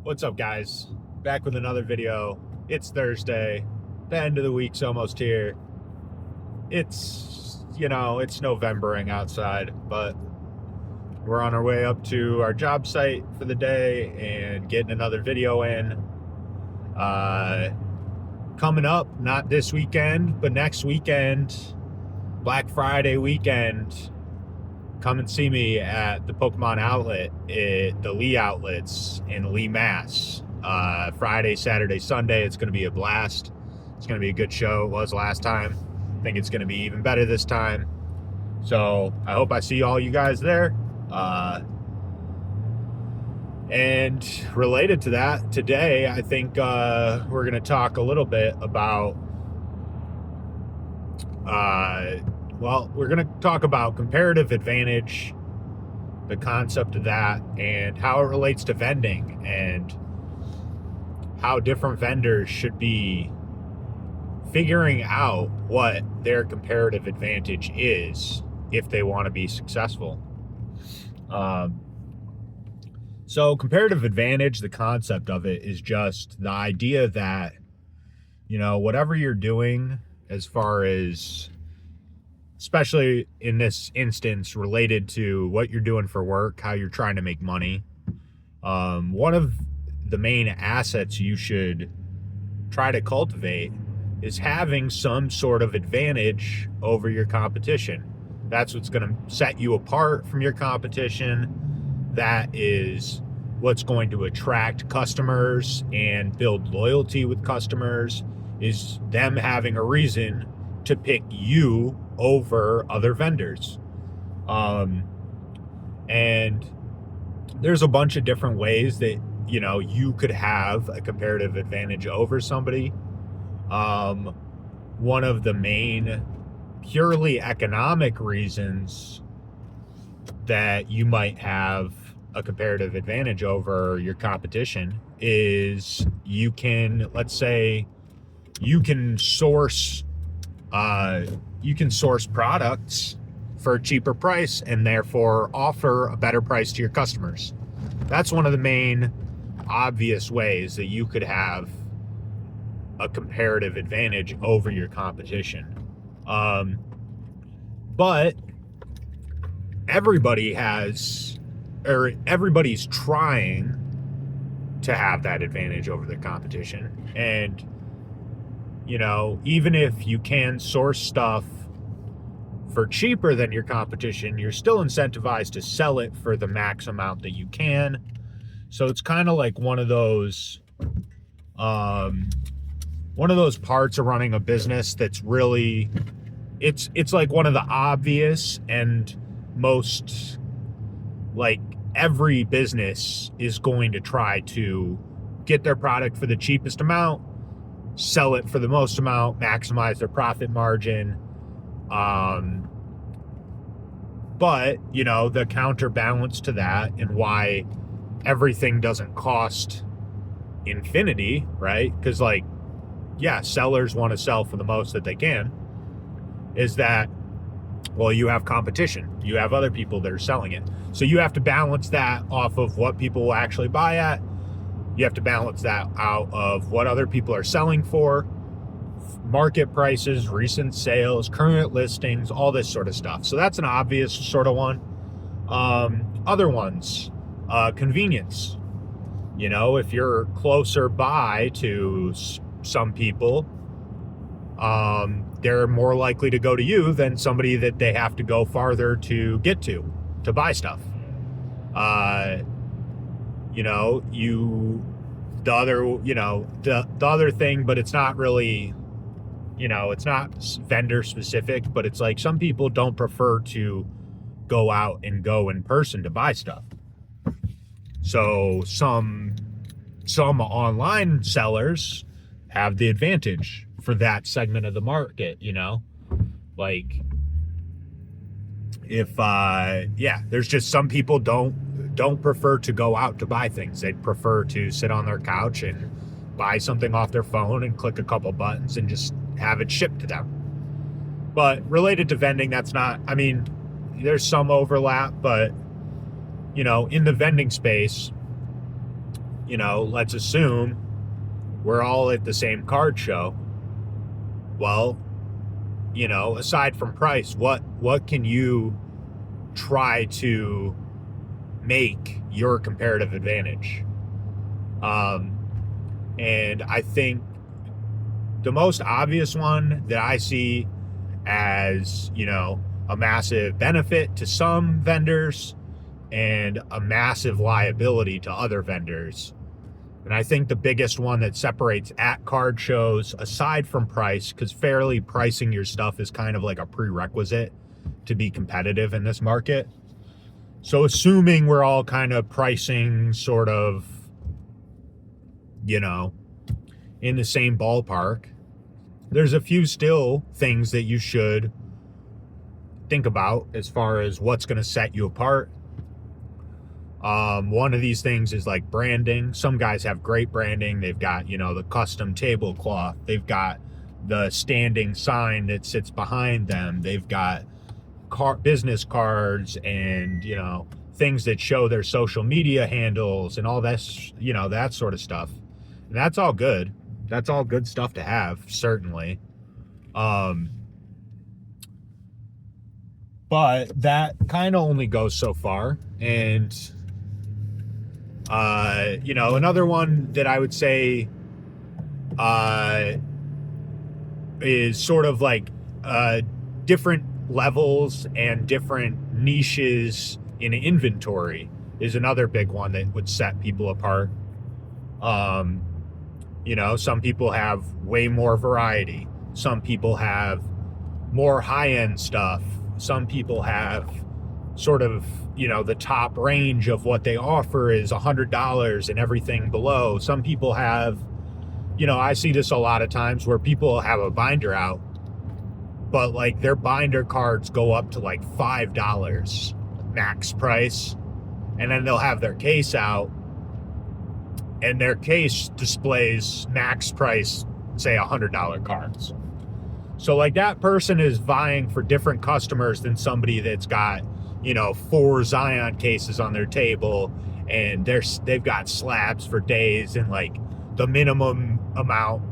What's up, guys? Back with another video. It's Thursday. The end of the week's almost here. It's Novembering outside, but we're on our way up to our job site for the day and getting another video in. Coming up, not this weekend, but next weekend, Black Friday weekend, come and see me at the Pokemon outlet at the Lee outlets in Lee, Mass. Friday, Saturday, Sunday. It's going to be a blast. It's going to be a good show. It was last time. I think it's going to be even better this time. So I hope I see all you guys there. And related to that, today I think we're going to talk a little bit about we're going to talk about comparative advantage, the concept of that, and how it relates to vending, and how different vendors should be figuring out what their comparative advantage is if they want to be successful. So comparative advantage, the concept of it is just the idea that, whatever you're doing as far as, especially in this instance, related to what you're doing for work, how you're trying to make money. One of the main assets you should try to cultivate is having some sort of advantage over your competition. That's what's going to set you apart from your competition. That is what's going to attract customers and build loyalty with customers, is them having a reason to pick you over other vendors. And there's a bunch of different ways that, you could have a comparative advantage over somebody. One of the main purely economic reasons that you might have a comparative advantage over your competition is you can source products for a cheaper price and therefore offer a better price to your customers. That's one of the main obvious ways that you could have a comparative advantage over your competition. But everybody's trying to have that advantage over their competition. And, even if you can source stuff for cheaper than your competition, you're still incentivized to sell it for the max amount that you can. So it's kind of like one of those parts of running a business that's really, it's like one of the obvious and most, like, every business is going to try to get their product for the cheapest amount, sell it for the most amount, maximize their profit margin. But, the counterbalance to that, and why everything doesn't cost infinity, right? Because, sellers want to sell for the most that they can, is that, well, you have competition. You have other people that are selling it. So you have to balance that off of what people will actually buy at. You have to balance that out of what other people are selling for, market prices, recent sales, current listings, all this sort of stuff. So that's an obvious sort of one. Other ones, convenience. If you're closer by to some people, they're more likely to go to you than somebody that they have to go farther to get to buy stuff. The other thing, but it's not really, it's not vendor specific, but it's like some people don't prefer to go out and go in person to buy stuff. So some online sellers have the advantage for that segment of the market, like, if there's just some people don't prefer to go out to buy things. They'd prefer to sit on their couch and buy something off their phone and click a couple buttons and just have it shipped to them. But related to vending, there's some overlap, but in the vending space, let's assume we're all at the same card show. Well, aside from price, what can you try to make your comparative advantage? And I think the most obvious one that I see as, a massive benefit to some vendors and a massive liability to other vendors. And I think the biggest one that separates at card shows, aside from price, because fairly pricing your stuff is kind of like a prerequisite to be competitive in this market. So assuming we're all kind of pricing sort of, in the same ballpark, there's a few still things that you should think about as far as what's going to set you apart. One of these things is like branding. Some guys have great branding. They've got, the custom tablecloth. They've got the standing sign that sits behind them. They've got business cards and, things that show their social media handles and all this, that sort of stuff. And that's all good. That's all good stuff to have, certainly. But that kind of only goes so far. And, another one that I would say is sort of like different levels and different niches in inventory is another big one that would set people apart. Some people have way more variety. Some people have more high-end stuff. Some people have sort of, the top range of what they offer is $100 and everything below. Some people have, I see this a lot of times where people have a binder out, but like their binder cards go up to like $5 max price. And then they'll have their case out and their case displays max price, say $100 cards. So like that person is vying for different customers than somebody that's got, 4 Zion cases on their table and they've got slabs for days and like the minimum amount,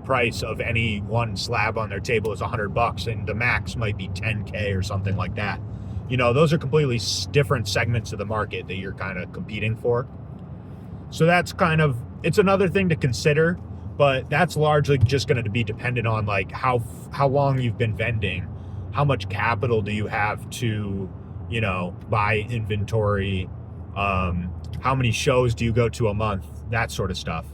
price of any one slab on their table is $100 and the max might be $10K or something like that. Those are completely different segments of the market that you're kind of competing for. So that's it's another thing to consider, but that's largely just going to be dependent on like how long you've been vending, how much capital do you have to, buy inventory, how many shows do you go to a month, that sort of stuff.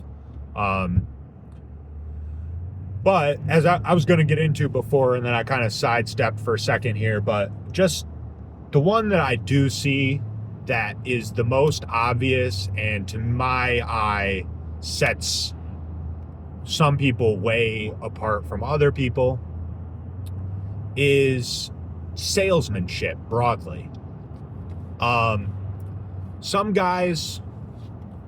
But as I was going to get into before, and then I kind of sidestepped for a second here, but just the one that I do see that is the most obvious and to my eye sets some people way apart from other people is salesmanship broadly. Some guys,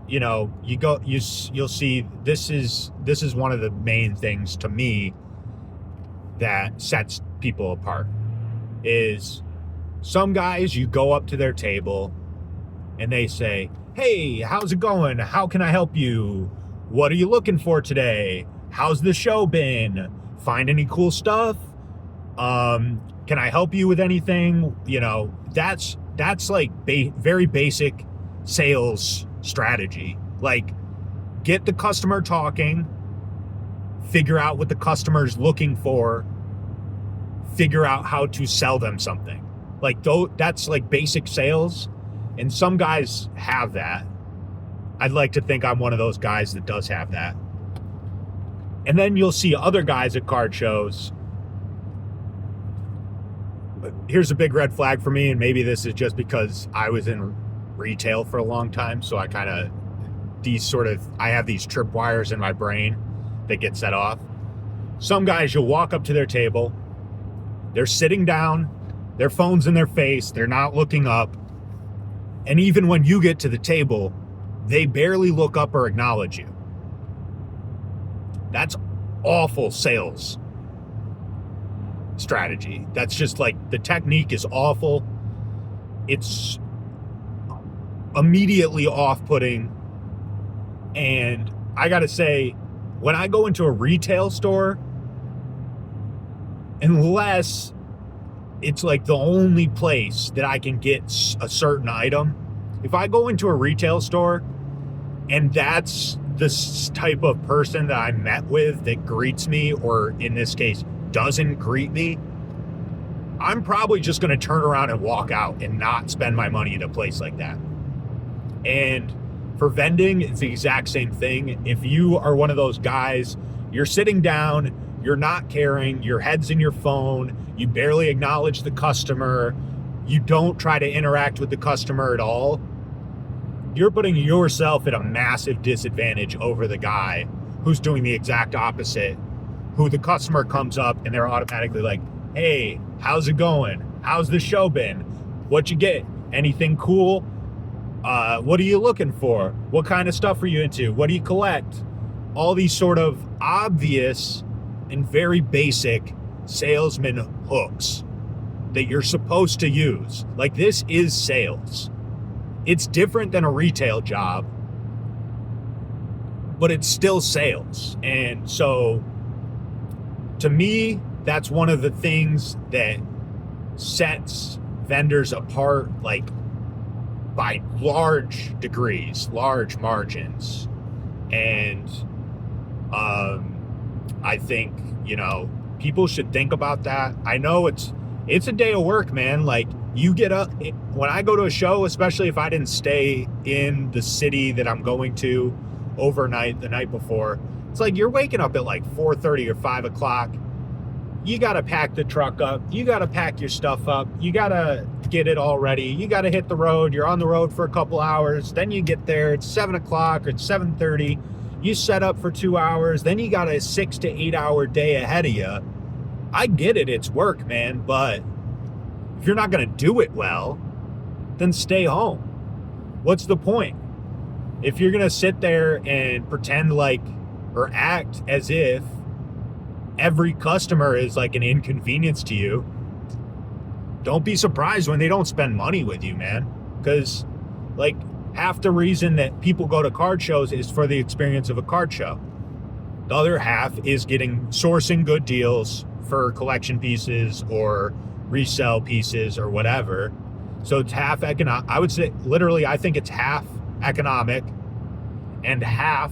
you'll see this is one of the main things to me that sets people apart is some guys, you go up to their table and they say, "Hey, how's it going? How can I help you? What are you looking for today? How's the show been? Find any cool stuff? Can I help you with anything?" That's like very basic sales strategy. Like, get the customer talking, figure out what the customer's looking for, figure out how to sell them something. Like, that's like basic sales. And some guys have that. I'd like to think I'm one of those guys that does have that. And then you'll see other guys at card shows. Here's a big red flag for me, and maybe this is just because I was in retail for a long time, so I have these tripwires in my brain that get set off. Some guys, you'll walk up to their table, they're sitting down, their phone's in their face, they're not looking up, and even when you get to the table, they barely look up or acknowledge you. That's awful sales strategy. That's just like, the technique is awful. It's immediately off-putting And I gotta say, when I go into a retail store, unless it's like the only place that I can get a certain item, if I go into a retail store and that's the type of person that I met with that greets me, or in this case, doesn't greet me, I'm probably just going to turn around and walk out and not spend my money at a place like that. And for vending, it's the exact same thing. If you are one of those guys, you're sitting down, you're not caring, your head's in your phone, you barely acknowledge the customer, you don't try to interact with the customer at all, you're putting yourself at a massive disadvantage over the guy who's doing the exact opposite, who the customer comes up and they're automatically like, hey, how's it going? How's the show been? What'd you get? Anything cool? What are you looking for? What kind of stuff are you into? What do you collect? All these sort of obvious and very basic salesman hooks that you're supposed to use. Like, this is sales. It's different than a retail job, but it's still sales. And so to me, that's one of the things that sets vendors apart, like by large degrees, large margins. And I think, people should think about that. I know it's a day of work, man. Like, you get up, when I go to a show, especially if I didn't stay in the city that I'm going to overnight the night before, it's like you're waking up at like 4:30 or 5 o'clock. You got to pack the truck up. You got to pack your stuff up. You got to get it all ready. You got to hit the road. You're on the road for a couple hours. Then you get there. It's 7 o'clock or it's 7:30. You set up for 2 hours. Then you got a 6 to 8 hour day ahead of you. I get it. It's work, man. But if you're not going to do it well, then stay home. What's the point? If you're going to sit there and pretend like, or act as if every customer is like an inconvenience to you, don't be surprised when they don't spend money with you, man. Because like half the reason that people go to card shows is for the experience of a card show. The other half is sourcing good deals for collection pieces or resell pieces or whatever. So it's half economic. I would say literally, I think it's half economic and half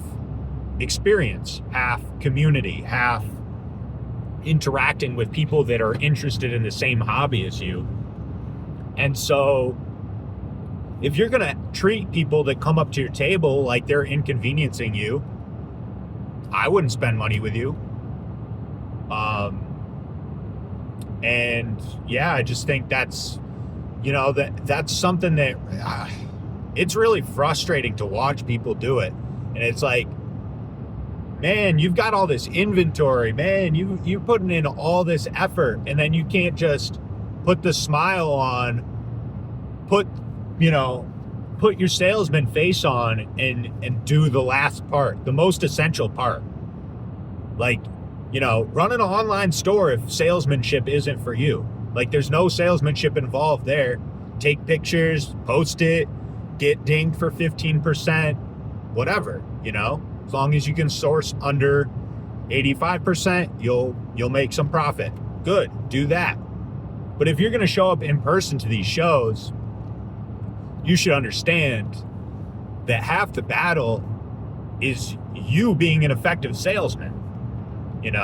experience, half community, half interacting with people that are interested in the same hobby as you. And so if you're going to treat people that come up to your table like they're inconveniencing you, I wouldn't spend money with you. And yeah, I just think that's, that's something that it's really frustrating to watch people do it. And it's like, man, you've got all this inventory, man, you're putting in all this effort, and then you can't just put the smile on, put your salesman face on and do the last part, the most essential part. Like, run an online store if salesmanship isn't for you. Like, there's no salesmanship involved there. Take pictures, post it, get dinged for 15%, whatever, as long as you can source under 85%, you'll make some profit. Good, do that. But if you're going to show up in person to these shows, you should understand that half the battle is you being an effective salesman, and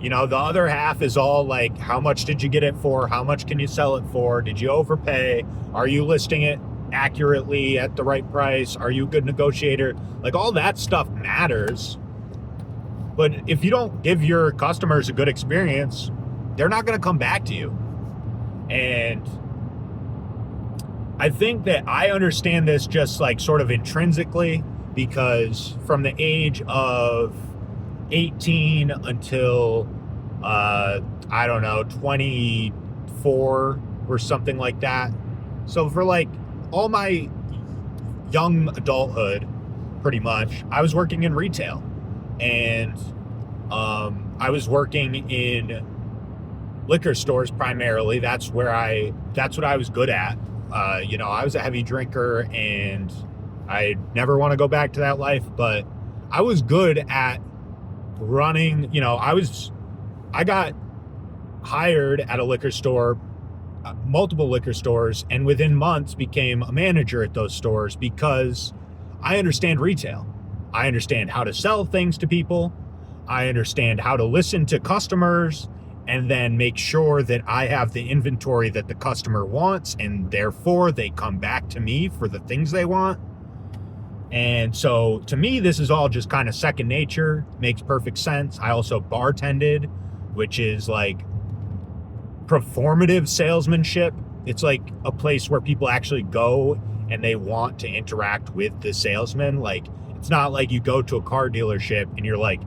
the other half is all like, how much did you get it for? How much can you sell it for? Did you overpay? Are you listing it accurately at the right price? Are you a good negotiator? Like, all that stuff matters. But if you don't give your customers a good experience, they're not going to come back to you. And I think that I understand this just like sort of intrinsically, because from the age of 18 until, 24 or something like that. So for like all my young adulthood, pretty much, I was working in retail, and I was working in liquor stores primarily. That's what I was good at. I was a heavy drinker and I never want to go back to that life, but I was good at running. I got hired at a liquor store, multiple liquor stores, and within months became a manager at those stores because I understand retail. I understand how to sell things to people. I understand how to listen to customers and then make sure that I have the inventory that the customer wants, and therefore they come back to me for the things they want. And so to me, this is all just kind of second nature, makes perfect sense. I also bartended, which is like performative salesmanship. It's like a place where people actually go and they want to interact with the salesman. Like, it's not like you go to a car dealership and you're like,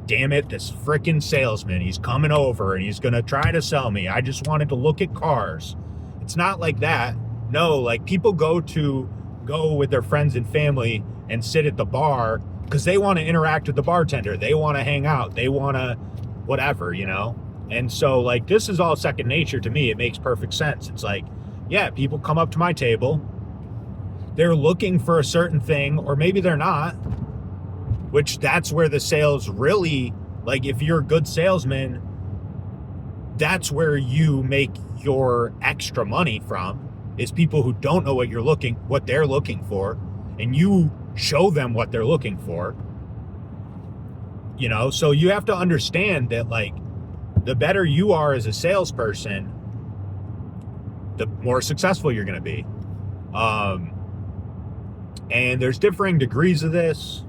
damn it, this frickin' salesman, he's coming over and he's gonna try to sell me. I just wanted to look at cars. It's not like that. No, like, people go with their friends and family and sit at the bar because they want to interact with the bartender. They want to hang out. They want to whatever, And so, like, this is all second nature to me. It makes perfect sense. It's like, yeah, people come up to my table. They're looking for a certain thing, or maybe they're not, which that's where the sales really, like, if you're a good salesman, that's where you make your extra money from, is people who don't know what they're looking for, and you show them what they're looking for. So you have to understand that, like, the better you are as a salesperson, the more successful you're going to be. And there's differing degrees of this.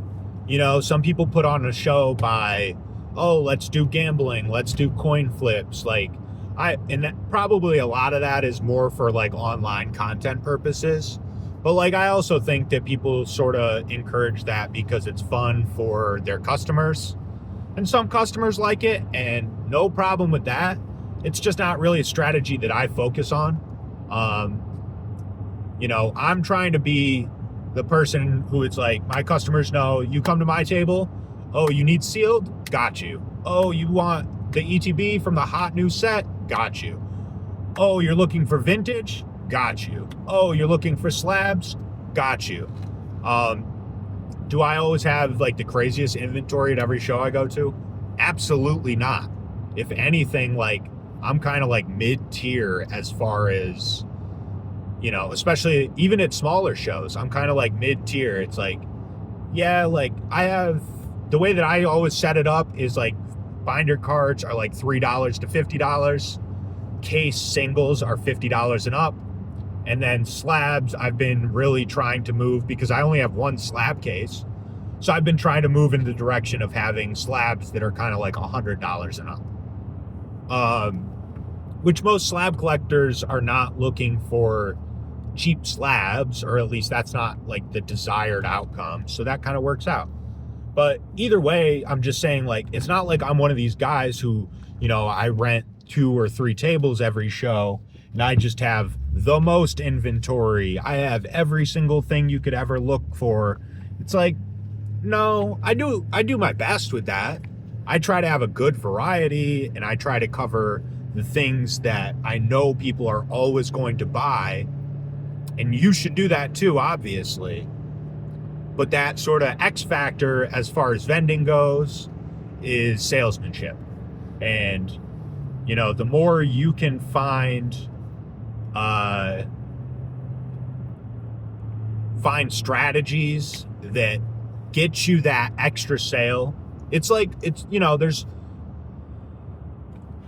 Some people put on a show by, let's do gambling, let's do coin flips. And that, probably a lot of that is more for like online content purposes. But like, I also think that people sort of encourage that because it's fun for their customers. And some customers like it, and no problem with that. It's just not really a strategy that I focus on. I'm trying to be the person who it's like, my customers know, you come to my table, oh, you need sealed? Got you. Oh, you want the ETB from the hot new set? Got you. Oh, you're looking for vintage? Got you. Oh, you're looking for slabs? Got you. Do I always have like the craziest inventory at every show I go to? Absolutely not. If anything, like, I'm kind of like mid-tier as far as, especially even at smaller shows, I'm kind of like mid-tier. It's like, yeah, like, I have, the way that I always set it up is like, binder cards are like $3 to $50. Case singles are $50 and up. And then slabs, I've been really trying to move, because I only have one slab case. So I've been trying to move in the direction of having slabs that are kind of like $100 and up. Which most slab collectors are not looking for cheap slabs, or at least that's not like the desired outcome. So that kind of works out. But either way, I'm just saying, like, it's not like I'm one of these guys who, I rent 2 or 3 tables every show and I just have the most inventory. I have every single thing you could ever look for. It's like, no, I do my best with that. I try to have a good variety, and I try to cover the things that I know people are always going to buy. And you should do that too, obviously. But that sort of X factor as far as vending goes is salesmanship. And, the more you can find strategies that get you that extra sale. It's like,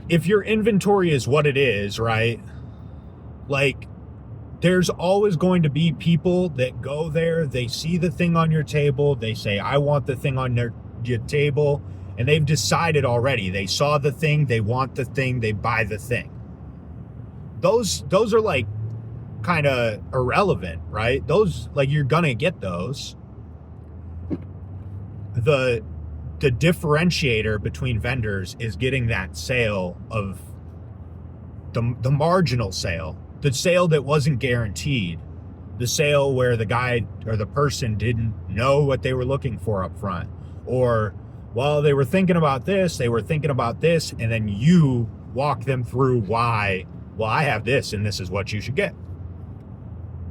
if your inventory is what it is, right? Like, there's always going to be people that go there, they see the thing on your table, they say, I want the thing on your table, and they've decided already. They saw the thing, they want the thing, they buy the thing. Those are like kind of irrelevant, right? Those, like, you're gonna get those. The differentiator between vendors is getting that sale of the marginal sale, the sale that wasn't guaranteed, the sale where the guy or the person didn't know what they were looking for up front, or, well, they were thinking about this, and then you walk them through why, well, I have this and this is what you should get.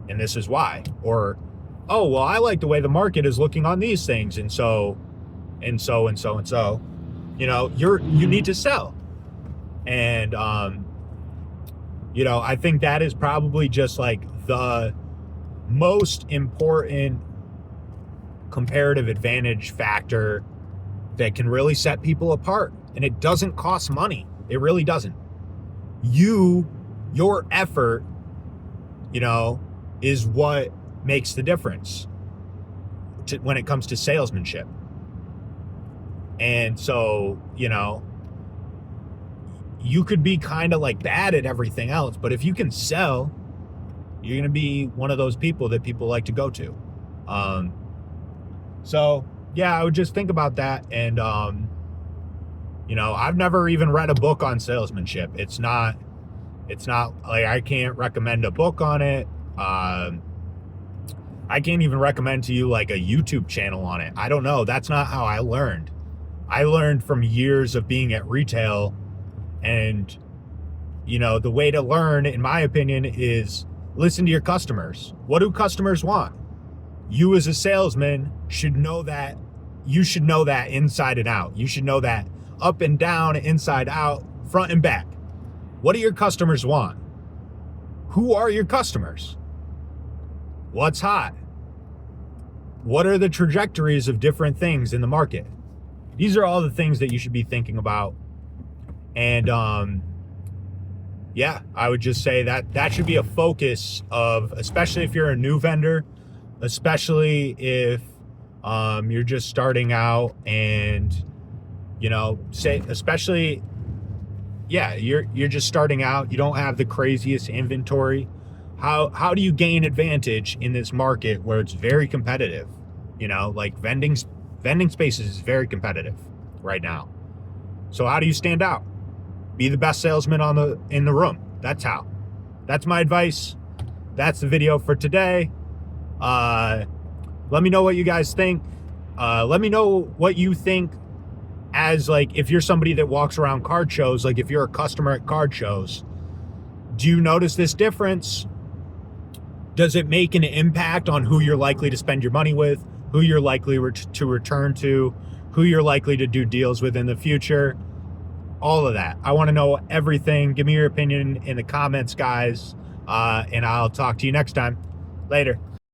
and this is why. Or, oh, well, I like the way the market is looking on these things, and so, and so, and so, and so. You know, you need to sell. And, you know, I think that is probably just like the most important comparative advantage factor that can really set people apart. And it doesn't cost money. It really doesn't. Your effort, you know, is what makes the difference when it comes to salesmanship. And so, you know, you could be kind of like bad at everything else, but if you can sell, you're going to be one of those people that people like to go to. So yeah, I would just think about that. And, you know, I've never even read a book on salesmanship. It's not like I can't recommend a book on it. I can't even recommend to you like a YouTube channel on it. I don't know. That's not how I learned. I learned from years of being at retail, and, you know, the way to learn, in my opinion, is listen to your customers. What do customers want? You as a salesman should know that. You should know that inside and out. You should know that up and down, inside out, front and back. What do your customers want? Who are your customers? What's hot? What are the trajectories of different things in the market? These are all the things that you should be thinking about. And yeah, I would just say that should be a focus of, especially if you're a new vendor, especially if you're just starting out, and, you know, say, especially, yeah, you're just starting out, you don't have the craziest inventory. How do you gain advantage in this market where it's very competitive? You know, like vending spaces is very competitive right now. So how do you stand out? Be the best salesman in the room. That's how. That's my advice. That's the video for today. Let me know what you guys think. Let me know what you think as, like, if you're somebody that walks around card shows, like if you're a customer at card shows, do you notice this difference? Does it make an impact on who you're likely to spend your money with, who you're likely to return to, who you're likely to do deals with in the future? All of that. I want to know everything. Give me your opinion in the comments, guys. And I'll talk to you next time. Later.